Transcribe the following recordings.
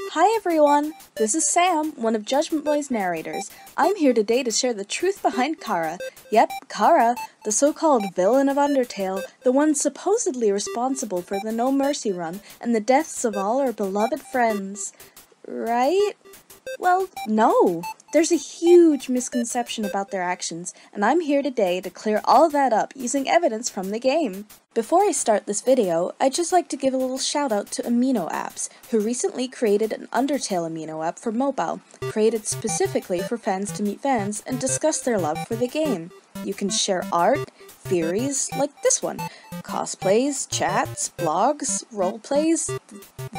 Hi everyone! This is Sam, one of Judgement Boy's narrators. I'm here today to share the truth behind Chara. Yep, Chara, the so-called villain of Undertale, the one supposedly responsible for the No Mercy run and the deaths of all our beloved friends. Right? Well, no. There's a huge misconception about their actions, and I'm here today to clear all that up using evidence from the game. Before I start this video, I'd just like to give a little shout out to Amino Apps, who recently created an Undertale Amino app for mobile, created specifically for fans to meet fans and discuss their love for the game. You can share art, theories, like this one, cosplays, chats, blogs, roleplays,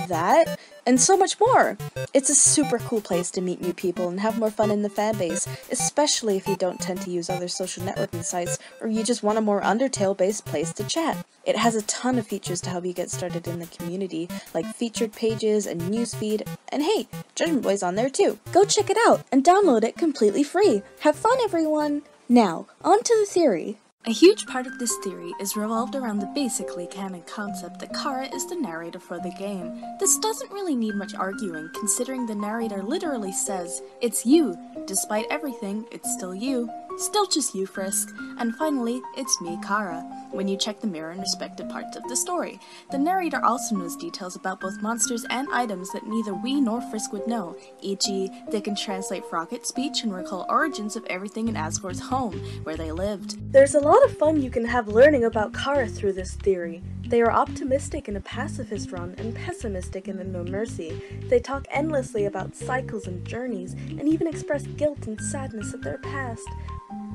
that, and so much more. It's a super cool place to meet new people and have more fun in the fanbase, especially if you don't tend to use other social networking sites or you just want a more Undertale-based place to chat. It has a ton of features to help you get started in the community, like featured pages and newsfeed, and hey, Judgement Boy's on there too. Go check it out and download it completely free. Have fun, everyone! Now, on to the theory. A huge part of this theory is revolved around the basically canon concept that Chara is the narrator for the game. This doesn't really need much arguing, considering the narrator literally says, "It's you. Despite everything, it's still you. Still just you, Frisk. And finally, it's me, Chara," when you check the mirror in respective parts of the story. The narrator also knows details about both monsters and items that neither we nor Frisk would know, e.g. they can translate Rocket speech and recall origins of everything in Asgore's home, where they lived. There's a lot of fun you can have learning about Chara through this theory. They are optimistic in a pacifist run and pessimistic in the No Mercy. They talk endlessly about cycles and journeys, and even express guilt and sadness at their past.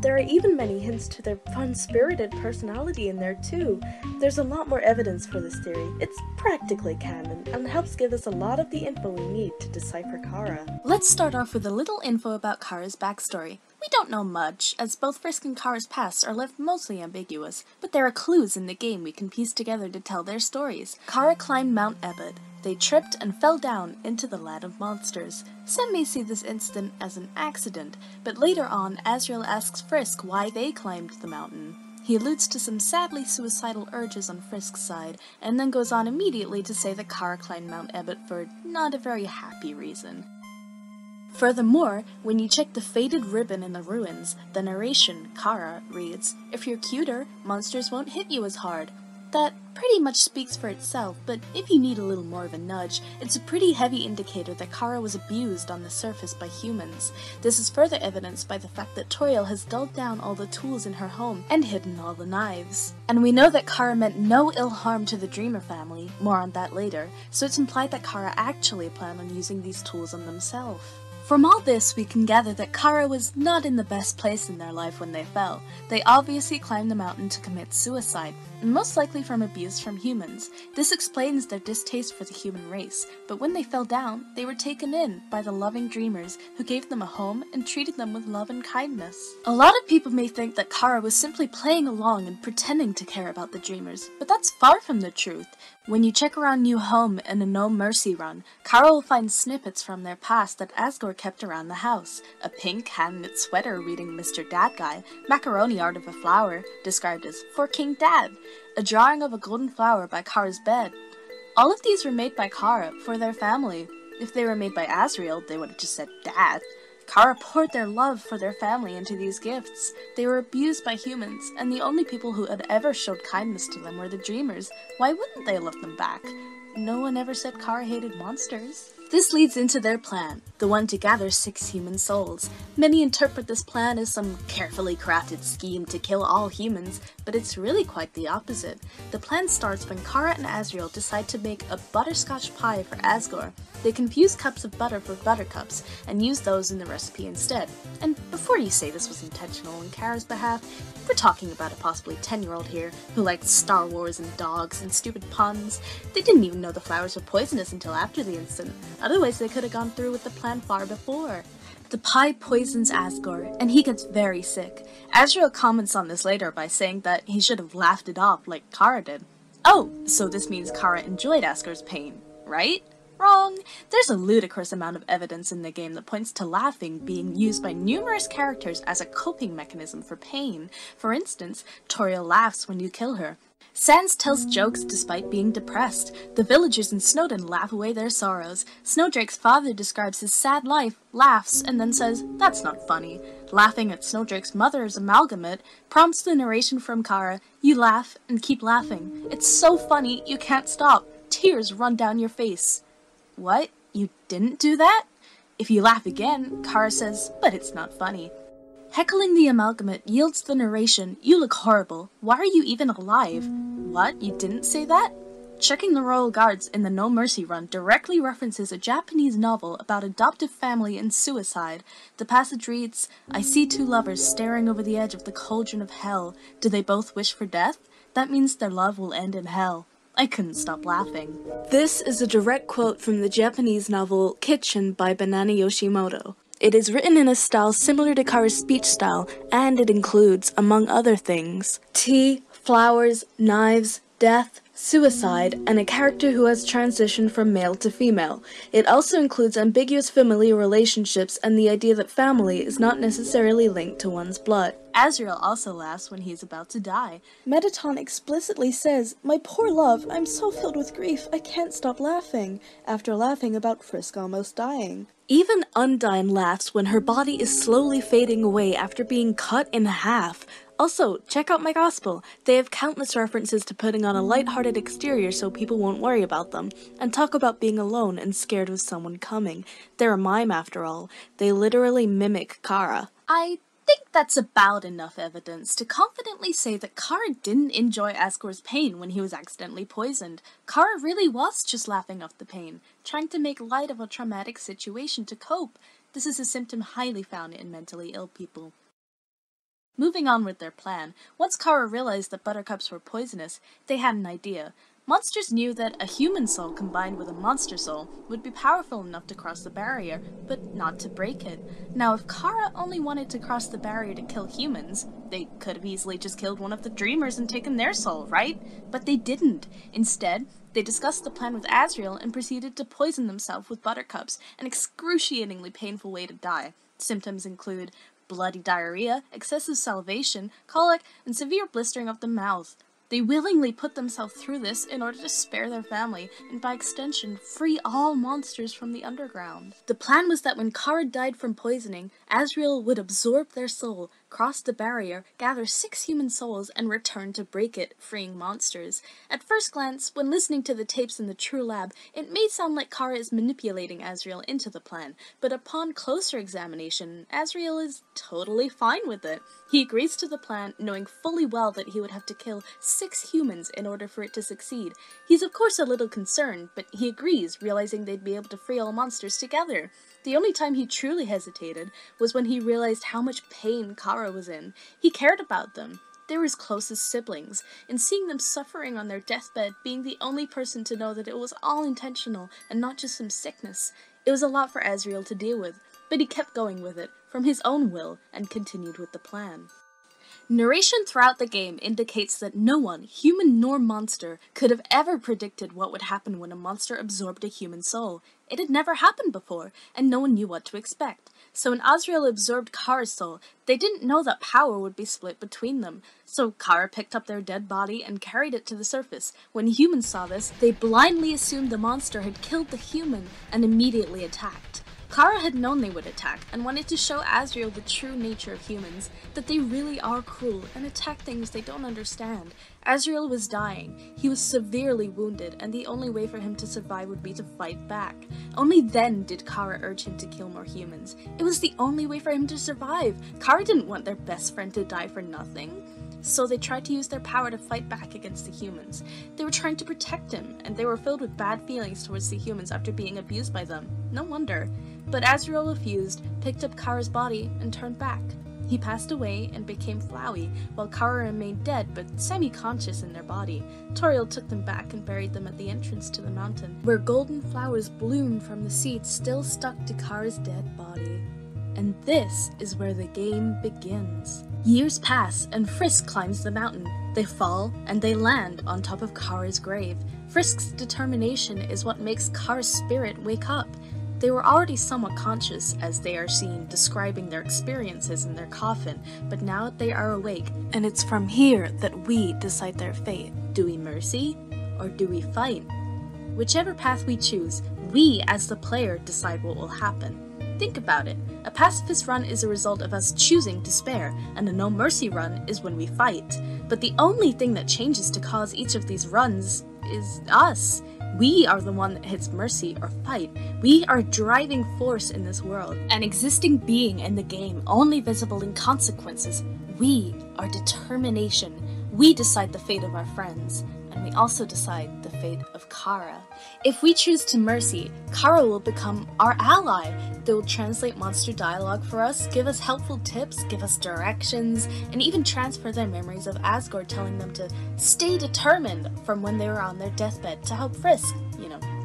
There are even many hints to their fun-spirited personality in there too. There's a lot more evidence for this theory. It's practically canon, and helps give us a lot of the info we need to decipher Chara. Let's start off with a little info about Chara's backstory. We don't know much, as both Frisk and Chara's pasts are left mostly ambiguous, but there are clues in the game we can piece together to tell their stories. Chara climbed Mount Ebott. They tripped and fell down into the land of monsters. Some may see this incident as an accident, but later on, Asriel asks Frisk why they climbed the mountain. He alludes to some sadly suicidal urges on Frisk's side, and then goes on immediately to say that Chara climbed Mount Ebott for not a very happy reason. Furthermore, when you check the faded ribbon in the ruins, the narration, Chara, reads, "If you're cuter, monsters won't hit you as hard." That pretty much speaks for itself, but if you need a little more of a nudge, it's a pretty heavy indicator that Chara was abused on the surface by humans. This is further evidenced by the fact that Toriel has dulled down all the tools in her home and hidden all the knives. And we know that Chara meant no ill harm to the Dreamer family, more on that later, so it's implied that Chara actually planned on using these tools on themselves. From all this, we can gather that Chara was not in the best place in their life when they fell. They obviously climbed the mountain to commit suicide, and most likely from abuse from humans. This explains their distaste for the human race, but when they fell down, they were taken in by the loving dreamers who gave them a home and treated them with love and kindness. A lot of people may think that Chara was simply playing along and pretending to care about the dreamers, but that's far from the truth. When you check around New Home in a No Mercy run, Chara will find snippets from their past that Asgore kept around the house. A pink hand-knit sweater reading Mr. Dad Guy, macaroni art of a flower, described as "For King Dad," a drawing of a golden flower by Chara's bed. All of these were made by Chara for their family. If they were made by Asriel, they would have just said Dad. Chara poured their love for their family into these gifts. They were abused by humans, and the only people who had ever showed kindness to them were the Dreamers. Why wouldn't they love them back? No one ever said Chara hated monsters. This leads into their plan, the one to gather 6 human souls. Many interpret this plan as some carefully crafted scheme to kill all humans, but it's really quite the opposite. The plan starts when Chara and Asriel decide to make a butterscotch pie for Asgore. They confuse cups of butter for buttercups, and use those in the recipe instead. And before you say this was intentional on Chara's behalf, we're talking about a possibly 10-year-old here who liked Star Wars and dogs and stupid puns. They didn't even know the flowers were poisonous until after the incident. Otherwise, they could have gone through with the plan far before. The pie poisons Asgore, and he gets very sick. Asriel comments on this later by saying that he should have laughed it off like Chara did. Oh, so this means Chara enjoyed Asgore's pain, right? Wrong! There's a ludicrous amount of evidence in the game that points to laughing being used by numerous characters as a coping mechanism for pain. For instance, Toriel laughs when you kill her. Sans tells jokes despite being depressed. The villagers in Snowdon laugh away their sorrows. Snowdrake's father describes his sad life, laughs, and then says, "That's not funny." Laughing at Snowdrake's mother's amalgamate prompts the narration from Chara, "You laugh and keep laughing. It's so funny you can't stop. Tears run down your face." What? You didn't do that? If you laugh again, Chara says, "But it's not funny." Heckling the amalgamate yields the narration, "You look horrible. Why are you even alive?" What? You didn't say that? Checking the Royal Guards in the No Mercy run directly references a Japanese novel about adoptive family and suicide. The passage reads, "I see two lovers staring over the edge of the cauldron of hell. Do they both wish for death? That means their love will end in hell." I couldn't stop laughing. This is a direct quote from the Japanese novel Kitchen by Banana Yoshimoto. It is written in a style similar to Chara's speech style, and it includes, among other things, tea, flowers, knives, death, suicide, and a character who has transitioned from male to female. It also includes ambiguous familial relationships and the idea that family is not necessarily linked to one's blood. Asriel also laughs when he is about to die. Mettaton explicitly says, "My poor love, I'm so filled with grief, I can't stop laughing," after laughing about Frisk almost dying. Even Undine laughs when her body is slowly fading away after being cut in half. Also, check out my gospel. They have countless references to putting on a lighthearted exterior so people won't worry about them, and talk about being alone and scared of someone coming. They're a mime after all. They literally mimic Chara. I think that's about enough evidence to confidently say that Chara didn't enjoy Asgore's pain when he was accidentally poisoned. Chara really was just laughing off the pain, trying to make light of a traumatic situation to cope. This is a symptom highly found in mentally ill people. Moving on with their plan, once Chara realized that buttercups were poisonous, they had an idea. Monsters knew that a human soul combined with a monster soul would be powerful enough to cross the barrier, but not to break it. Now, if Chara only wanted to cross the barrier to kill humans, they could have easily just killed one of the dreamers and taken their soul, right? But they didn't. Instead, they discussed the plan with Asriel and proceeded to poison themselves with buttercups, an excruciatingly painful way to die. Symptoms include bloody diarrhea, excessive salivation, colic, and severe blistering of the mouth. They willingly put themselves through this in order to spare their family, and by extension, free all monsters from the underground. The plan was that when Chara died from poisoning, Asriel would absorb their soul, cross the barrier, gather 6 human souls, and return to break it, freeing monsters. At first glance, when listening to the tapes in the True Lab, it may sound like Chara is manipulating Asriel into the plan, but upon closer examination, Asriel is totally fine with it. He agrees to the plan, knowing fully well that he would have to kill 6 humans in order for it to succeed. He's of course a little concerned, but he agrees, realizing they'd be able to free all monsters together. The only time he truly hesitated was when he realized how much pain Chara was in. He cared about them. They were his closest siblings, and seeing them suffering on their deathbed, being the only person to know that it was all intentional and not just some sickness, it was a lot for Asriel to deal with, but he kept going with it, from his own will, and continued with the plan. Narration throughout the game indicates that no one, human nor monster, could have ever predicted what would happen when a monster absorbed a human soul. It had never happened before, and no one knew what to expect. So when Asriel absorbed Chara's soul, they didn't know that power would be split between them. So Chara picked up their dead body and carried it to the surface. When humans saw this, they blindly assumed the monster had killed the human and immediately attacked. Chara had known they would attack, and wanted to show Asriel the true nature of humans, that they really are cruel and attack things they don't understand. Asriel was dying, he was severely wounded, and the only way for him to survive would be to fight back. Only then did Chara urge him to kill more humans. It was the only way for him to survive. Chara didn't want their best friend to die for nothing. So they tried to use their power to fight back against the humans. They were trying to protect him, and they were filled with bad feelings towards the humans after being abused by them. No wonder. But Asriel refused, picked up Chara's body, and turned back. He passed away and became Flowey, while Chara remained dead but semi-conscious in their body. Toriel took them back and buried them at the entrance to the mountain, where golden flowers bloomed from the seeds still stuck to Chara's dead body. And this is where the game begins. Years pass, and Frisk climbs the mountain. They fall, and they land on top of Chara's grave. Frisk's determination is what makes Chara's spirit wake up. They were already somewhat conscious, as they are seen describing their experiences in their coffin, but now they are awake, and it's from here that we decide their fate. Do we mercy, or do we fight? Whichever path we choose, we as the player decide what will happen. Think about it. A pacifist run is a result of us choosing to spare, and a no mercy run is when we fight. But the only thing that changes to cause each of these runs is us. We are the one that hits mercy or fight. We are a driving force in this world, an existing being in the game, only visible in consequences. We are determination. We decide the fate of our friends, and we also decide the fate of Chara. If we choose to mercy, Chara will become our ally. They will translate monster dialogue for us, give us helpful tips, give us directions, and even transfer their memories of Asgore telling them to stay determined from when they were on their deathbed to help Frisk,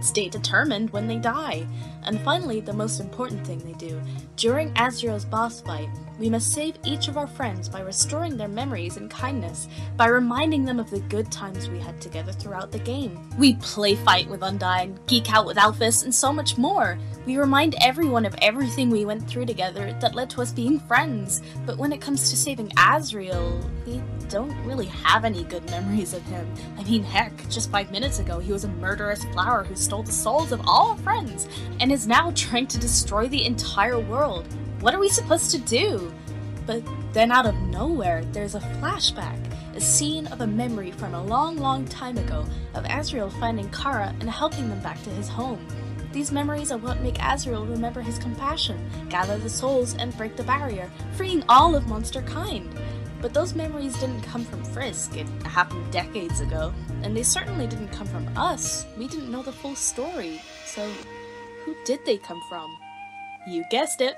stay determined when they die. And finally, the most important thing they do. During Azrael's boss fight, we must save each of our friends by restoring their memories and kindness, by reminding them of the good times we had together throughout the game. We play fight with Undyne, geek out with Alphys, and so much more. We remind everyone of everything we went through together that led to us being friends. But when it comes to saving Azrael, we don't really have any good memories of him. I mean, heck, just 5 minutes ago he was a murderous flower who stole the souls of all our friends, and is now trying to destroy the entire world. What are we supposed to do? But then out of nowhere, there's a flashback, a scene of a memory from a long time ago of Azrael finding Chara and helping them back to his home. These memories are what make Azrael remember his compassion, gather the souls, and break the barrier, freeing all of monster kind. But those memories didn't come from Frisk, it happened decades ago, and they certainly didn't come from us. We didn't know the full story, so who did they come from? You guessed it,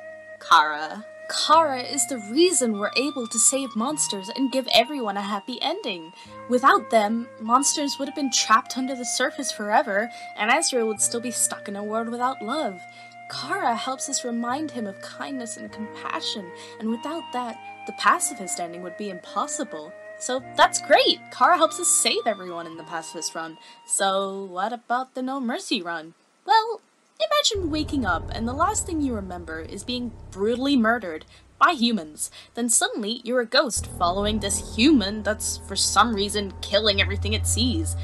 Chara. Chara is the reason we're able to save monsters and give everyone a happy ending. Without them, monsters would have been trapped under the surface forever, and Azrael would still be stuck in a world without love. Chara helps us remind him of kindness and compassion, and without that, the pacifist ending would be impossible. So that's great! Chara helps us save everyone in the pacifist run. So what about the no mercy run? Well, imagine waking up and the last thing you remember is being brutally murdered by humans. Then suddenly you're a ghost following this human that's for some reason killing everything it sees.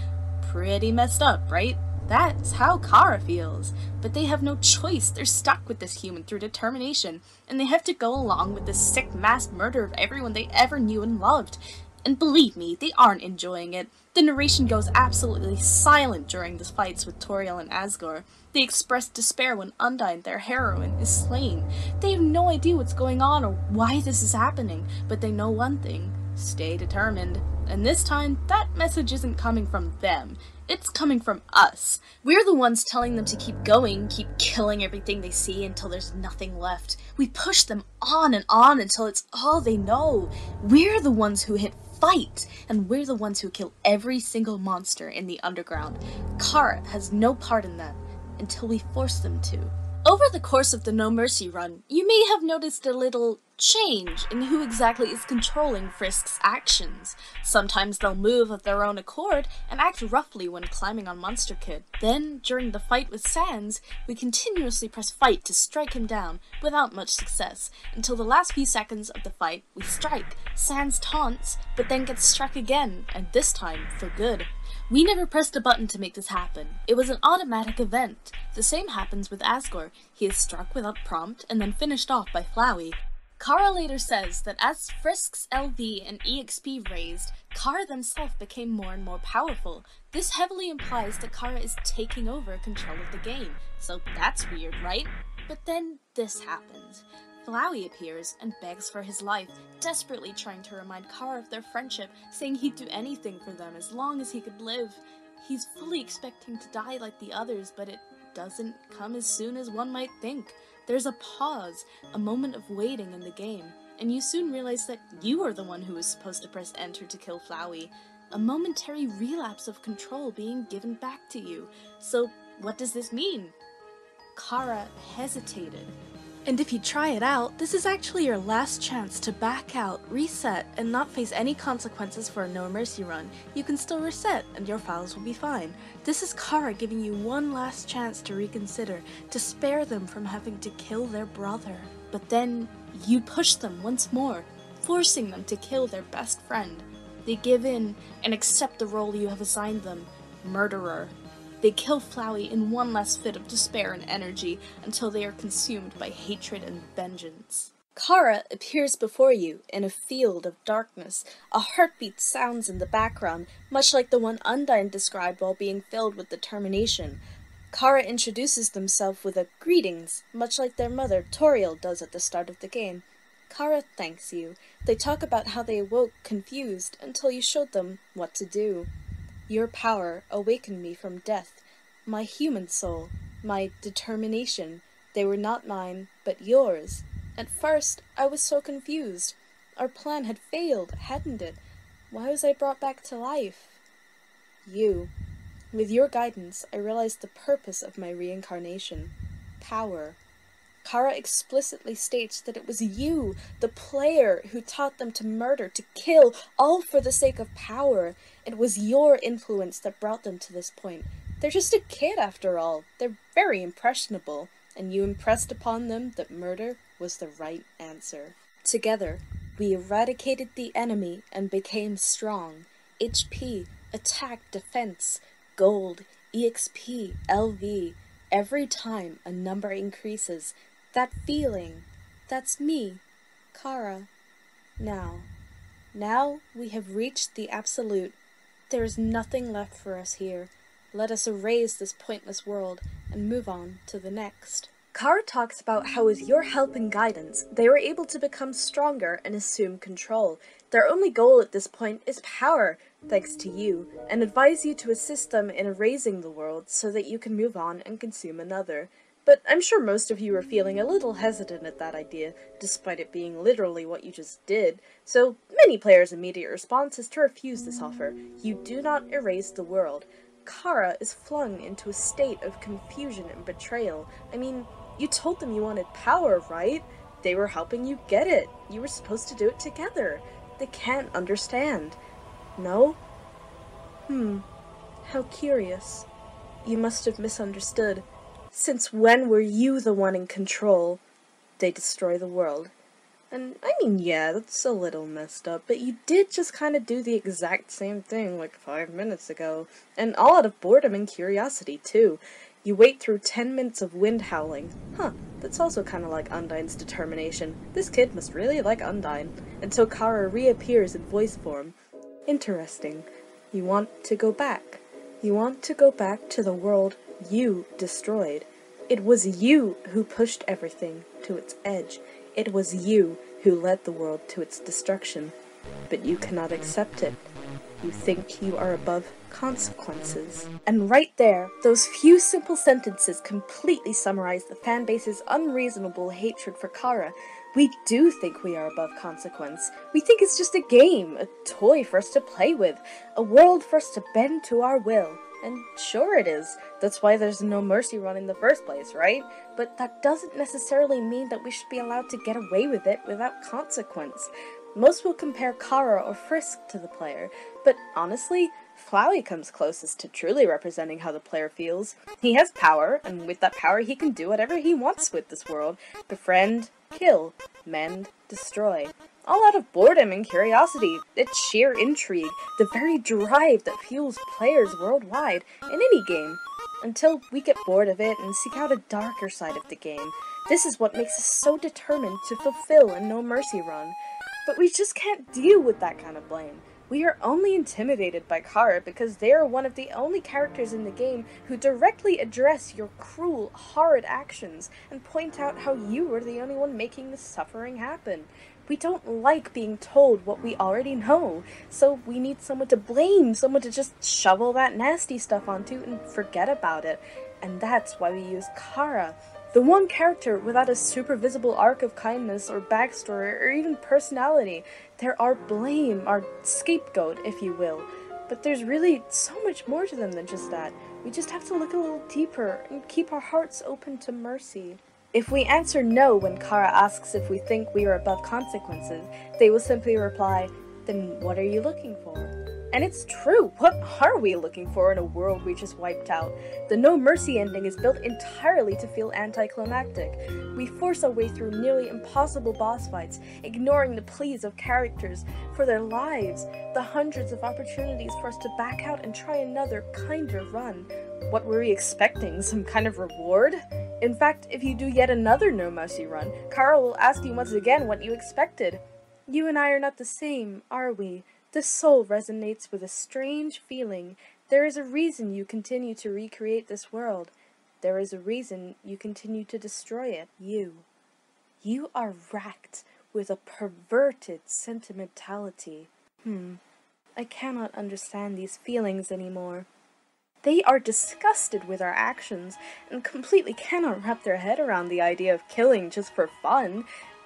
Pretty messed up, right? That's how Chara feels. But they have no choice. They're stuck with this human through determination, and they have to go along with this sick mass murder of everyone they ever knew and loved. And believe me, they aren't enjoying it. The narration goes absolutely silent during the fights with Toriel and Asgore. They express despair when Undyne, their heroine, is slain. They have no idea what's going on or why this is happening, but they know one thing: stay determined. And this time, that message isn't coming from them. It's coming from us. We're the ones telling them to keep going, keep killing everything they see until there's nothing left. We push them on and on until it's all they know. We're the ones who hit fight, and we're the ones who kill every single monster in the underground. Chara has no part in that, until we force them to. Over the course of the No Mercy run, you may have noticed a little change in who exactly is controlling Frisk's actions. Sometimes they'll move of their own accord and act roughly when climbing on Monster Kid. Then, during the fight with Sans, we continuously press fight to strike him down, without much success, until the last few seconds of the fight, we strike. Sans taunts, but then gets struck again, and this time for good. We never pressed a button to make this happen. It was an automatic event. The same happens with Asgore. He is struck without prompt and then finished off by Flowey. Chara later says that as Frisk's LV and EXP raised, Chara themselves became more and more powerful. This heavily implies that Chara is taking over control of the game. So that's weird, right? But then this happens. Flowey appears and begs for his life, desperately trying to remind Chara of their friendship, saying he'd do anything for them as long as he could live. He's fully expecting to die like the others, but it doesn't come as soon as one might think. There's a pause, a moment of waiting in the game, and you soon realize that you are the one who is supposed to press enter to kill Flowey. A momentary relapse of control being given back to you. So what does this mean? Chara hesitated. And if you try it out, this is actually your last chance to back out, reset, and not face any consequences for a No Mercy run. You can still reset, and your files will be fine. This is Chara giving you one last chance to reconsider, to spare them from having to kill their brother. But then, you push them once more, forcing them to kill their best friend. They give in and accept the role you have assigned them, murderer. They kill Flowey in one last fit of despair and energy until they are consumed by hatred and vengeance. Chara appears before you in a field of darkness. A heartbeat sounds in the background, much like the one Undyne described while being filled with determination. Chara introduces themselves with a greetings, much like their mother Toriel does at the start of the game. Chara thanks you. They talk about how they awoke confused until you showed them what to do. Your power awakened me from death. My human soul, my determination, they were not mine, but yours. At first, I was so confused. Our plan had failed, hadn't it? Why was I brought back to life? You. With your guidance, I realized the purpose of my reincarnation. Power. Chara explicitly states that it was you, the player, who taught them to murder, to kill, all for the sake of power. It was your influence that brought them to this point. They're just a kid after all. They're very impressionable, and you impressed upon them that murder was the right answer. Together, we eradicated the enemy and became strong. HP, attack, defense, gold, EXP, LV. Every time a number increases, that feeling, that's me, Chara. Now we have reached the absolute. There is nothing left for us here. Let us erase this pointless world and move on to the next. Chara talks about how with your help and guidance, they were able to become stronger and assume control. Their only goal at this point is power, thanks to you, and advise you to assist them in erasing the world so that you can move on and consume another. But I'm sure most of you are feeling a little hesitant at that idea, despite it being literally what you just did, so many players' immediate response is to refuse this offer. You do not erase the world. Chara is flung into a state of confusion and betrayal. I mean, you told them you wanted power, right? They were helping you get it. You were supposed to do it together. They can't understand. No? How curious. You must have misunderstood. Since when were you the one in control? They destroy the world. And, I mean, yeah, that's a little messed up, but you did just kind of do the exact same thing like 5 minutes ago. And all out of boredom and curiosity, too. You wait through 10 minutes of wind howling. That's also kind of like Undyne's determination. This kid must really like Undyne. Until Chara reappears in voice form. Interesting. You want to go back. You want to go back to the world you destroyed. It was you who pushed everything to its edge. It was you who led the world to its destruction. But you cannot accept it. You think you are above consequences. And right there, those few simple sentences completely summarize the fanbase's unreasonable hatred for Chara. We do think we are above consequence. We think it's just a game, a toy for us to play with, a world for us to bend to our will. And sure it is. That's why there's no mercy run in the first place, right? But that doesn't necessarily mean that we should be allowed to get away with it without consequence. Most will compare Chara or Frisk to the player, but honestly, Flowey comes closest to truly representing how the player feels. He has power, and with that power he can do whatever he wants with this world. Befriend, kill, mend, destroy. All out of boredom and curiosity, it's sheer intrigue, the very drive that fuels players worldwide, in any game, until we get bored of it and seek out a darker side of the game. This is what makes us so determined to fulfill a no mercy run. But we just can't deal with that kind of blame. We are only intimidated by Chara because they are one of the only characters in the game who directly address your cruel, horrid actions and point out how you were the only one making the suffering happen. We don't like being told what we already know, so we need someone to blame, someone to just shovel that nasty stuff onto and forget about it. And that's why we use Chara. The one character without a super visible arc of kindness or backstory or even personality. They're our blame, our scapegoat, if you will. But there's really so much more to them than just that. We just have to look a little deeper and keep our hearts open to mercy. If we answer no when Chara asks if we think we are above consequences, they will simply reply, then what are you looking for? And it's true, what are we looking for in a world we just wiped out? The no mercy ending is built entirely to feel anticlimactic. We force our way through nearly impossible boss fights, ignoring the pleas of characters for their lives, the hundreds of opportunities for us to back out and try another, kinder run. What were we expecting? Some kind of reward? In fact, if you do yet another no mercy run, Chara will ask you once again what you expected. You and I are not the same, are we? The soul resonates with a strange feeling. There is a reason you continue to recreate this world. There is a reason you continue to destroy it. You are racked with a perverted sentimentality. I cannot understand these feelings anymore. They are disgusted with our actions and completely cannot wrap their head around the idea of killing just for fun.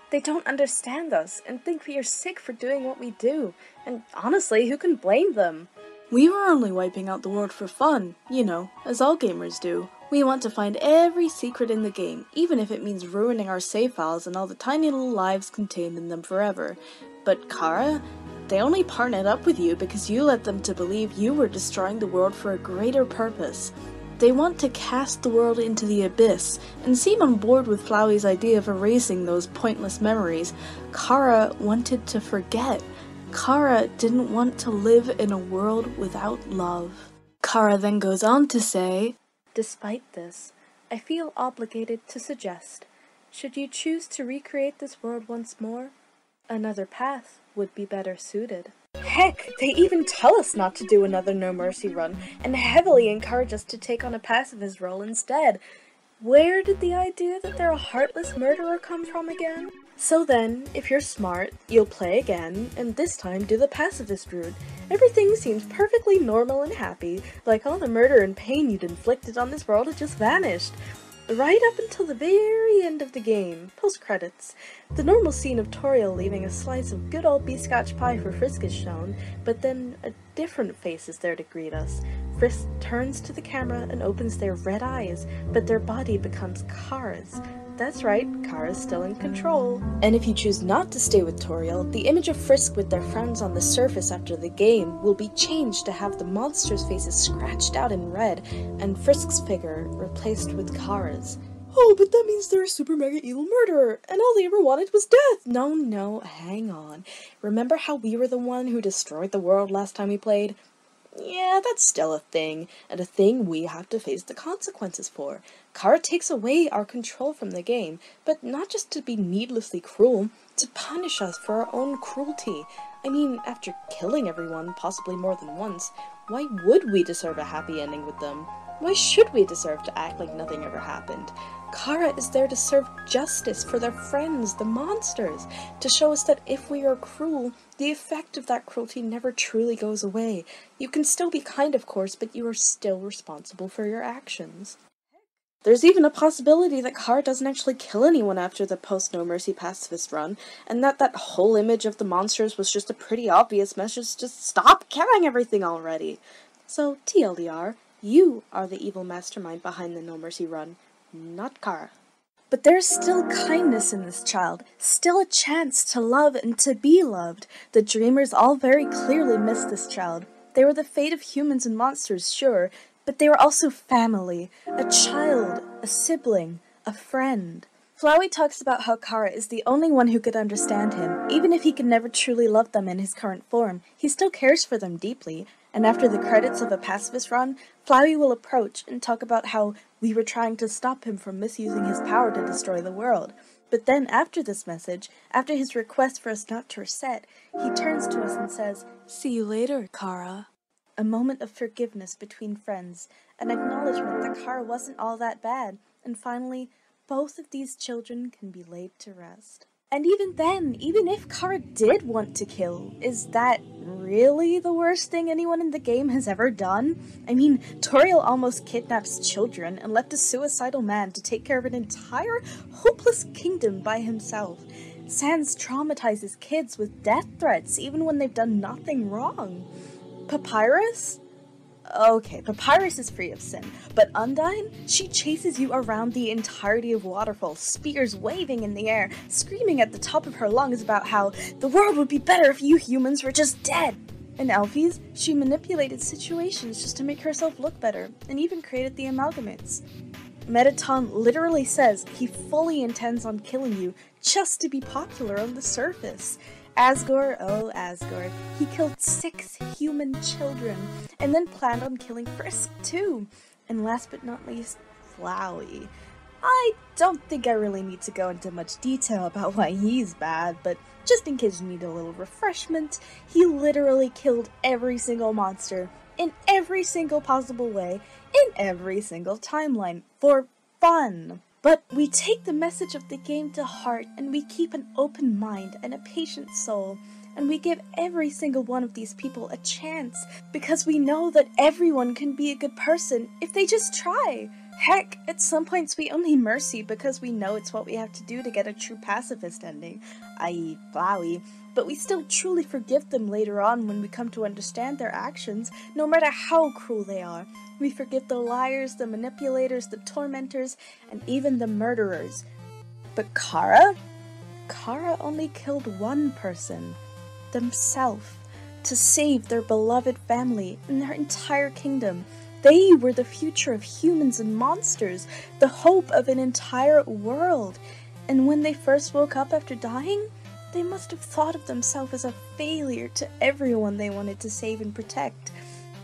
They don't understand us and think we are sick for doing what we do, and honestly, who can blame them? We were only wiping out the world for fun, you know, as all gamers do. We want to find every secret in the game, even if it means ruining our save files and all the tiny little lives contained in them forever. But Chara, they only partnered up with you because you led them to believe you were destroying the world for a greater purpose. They want to cast the world into the abyss, and seem on board with Flowey's idea of erasing those pointless memories. Chara wanted to forget. Chara didn't want to live in a world without love. Chara then goes on to say, Despite this, I feel obligated to suggest, should you choose to recreate this world once more, another path would be better suited. Heck, they even tell us not to do another No Mercy run, and heavily encourage us to take on a pacifist role instead. Where did the idea that they're a heartless murderer come from again? So then, if you're smart, you'll play again, and this time do the pacifist route. Everything seems perfectly normal and happy, like all the murder and pain you'd inflicted on this world had just vanished. Right up until the very end of the game, post-credits. The normal scene of Toriel leaving a slice of good old beef-scotch pie for Frisk is shown, but then a different face is there to greet us. Frisk turns to the camera and opens their red eyes, but their body becomes Chara's. That's right, Chara's still in control. And if you choose not to stay with Toriel, the image of Frisk with their friends on the surface after the game will be changed to have the monsters' faces scratched out in red, and Frisk's figure replaced with Chara's. Oh, but that means they're a super mega evil murderer, and all they ever wanted was death! No, hang on. Remember how we were the one who destroyed the world last time we played? Yeah, that's still a thing, and a thing we have to face the consequences for. Chara takes away our control from the game, but not just to be needlessly cruel, to punish us for our own cruelty. I mean, after killing everyone, possibly more than once, why would we deserve a happy ending with them? Why should we deserve to act like nothing ever happened? Chara is there to serve justice for their friends, the monsters, to show us that if we are cruel, the effect of that cruelty never truly goes away. You can still be kind, of course, but you are still responsible for your actions. There's even a possibility that Chara doesn't actually kill anyone after the post-No Mercy pacifist run, and that whole image of the monsters was just a pretty obvious message to stop killing everything already. So, TLDR, you are the evil mastermind behind the No Mercy run, not Chara. But there's still kindness in this child, still a chance to love and to be loved. The dreamers all very clearly missed this child. They were the fate of humans and monsters, sure, but they were also family, a child, a sibling, a friend. Flowey talks about how Chara is the only one who could understand him. Even if he could never truly love them in his current form, he still cares for them deeply. And after the credits of a pacifist run, Flowey will approach and talk about how we were trying to stop him from misusing his power to destroy the world. But then after this message, after his request for us not to reset, he turns to us and says, "See you later, Chara." A moment of forgiveness between friends, an acknowledgement that Chara wasn't all that bad, and finally, both of these children can be laid to rest. And even then, even if Chara did want to kill, is that really the worst thing anyone in the game has ever done? I mean, Toriel almost kidnaps children and left a suicidal man to take care of an entire hopeless kingdom by himself. Sans traumatizes kids with death threats even when they've done nothing wrong. Papyrus? Okay, Papyrus is free of sin, but Undyne? She chases you around the entirety of Waterfall, spears waving in the air, screaming at the top of her lungs about how the world would be better if you humans were just dead. In Alfie's, she manipulated situations just to make herself look better, and even created the amalgamates. Mettaton literally says he fully intends on killing you just to be popular on the surface. Asgore, oh Asgore, he killed 6 human children, and then planned on killing Frisk too. And last but not least, Flowey. I don't think I really need to go into much detail about why he's bad, but just in case you need a little refreshment, he literally killed every single monster, in every single possible way, in every single timeline, for fun. But we take the message of the game to heart, and we keep an open mind and a patient soul, and we give every single one of these people a chance, because we know that everyone can be a good person if they just try. Heck, at some points we only mercy because we know it's what we have to do to get a true pacifist ending, i.e. Flowey, but we still truly forgive them later on when we come to understand their actions, no matter how cruel they are. We forgive the liars, the manipulators, the tormentors, and even the murderers. But Chara? Chara only killed one person, themselves, to save their beloved family and their entire kingdom. They were the future of humans and monsters, the hope of an entire world. And when they first woke up after dying, they must have thought of themselves as a failure to everyone they wanted to save and protect.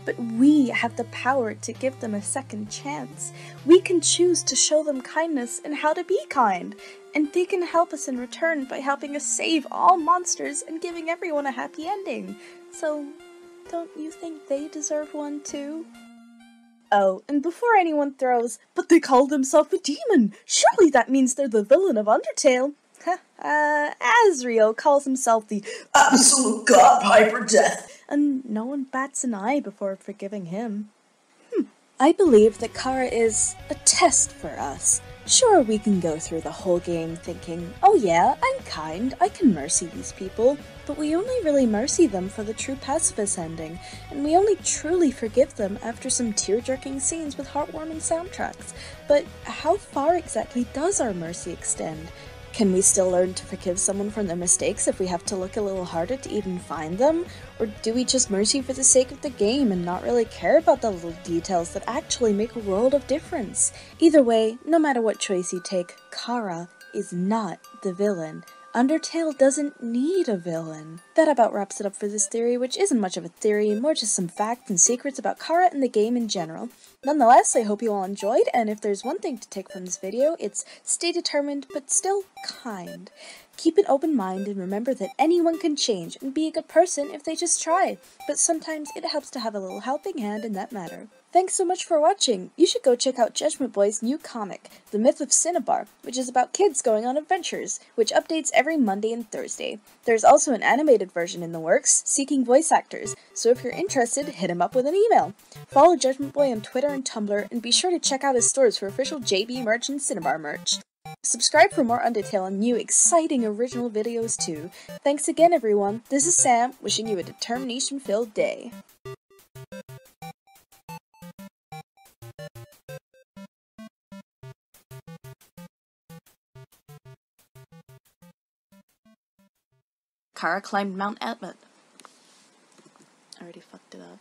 But we have the power to give them a second chance. We can choose to show them kindness and how to be kind. And they can help us in return by helping us save all monsters and giving everyone a happy ending. So, don't you think they deserve one too? Oh, and before anyone throws, but they call themselves a demon! Surely that means they're the villain of Undertale! Asriel calls himself the absolute god Piper Death, and no one bats an eye before forgiving him. I believe that Chara is a test for us. Sure, we can go through the whole game thinking, oh yeah, I'm kind, I can mercy these people, but we only really mercy them for the true pacifist ending, and we only truly forgive them after some tear-jerking scenes with heartwarming soundtracks. But how far exactly does our mercy extend? Can we still learn to forgive someone from their mistakes if we have to look a little harder to even find them? Or do we just mercy for the sake of the game and not really care about the little details that actually make a world of difference? Either way, no matter what choice you take, Chara is not the villain. Undertale doesn't need a villain. That about wraps it up for this theory, which isn't much of a theory, more just some facts and secrets about Chara and the game in general. Nonetheless, I hope you all enjoyed, and if there's one thing to take from this video, it's stay determined, but still kind. Keep an open mind and remember that anyone can change and be a good person if they just try, but sometimes it helps to have a little helping hand in that matter. Thanks so much for watching! You should go check out Judgement Boy's new comic, The Myth of Cinnabar, which is about kids going on adventures, which updates every Monday and Thursday. There's also an animated version in the works, seeking voice actors, so if you're interested, hit him up with an email. Follow Judgement Boy on Twitter and Tumblr, and be sure to check out his stores for official JB merch and Cinnabar merch. Subscribe for more Undertale and new exciting original videos too. Thanks again everyone, this is Sam, wishing you a determination-filled day. Chara climbed Mount Atmut. I already fucked it up.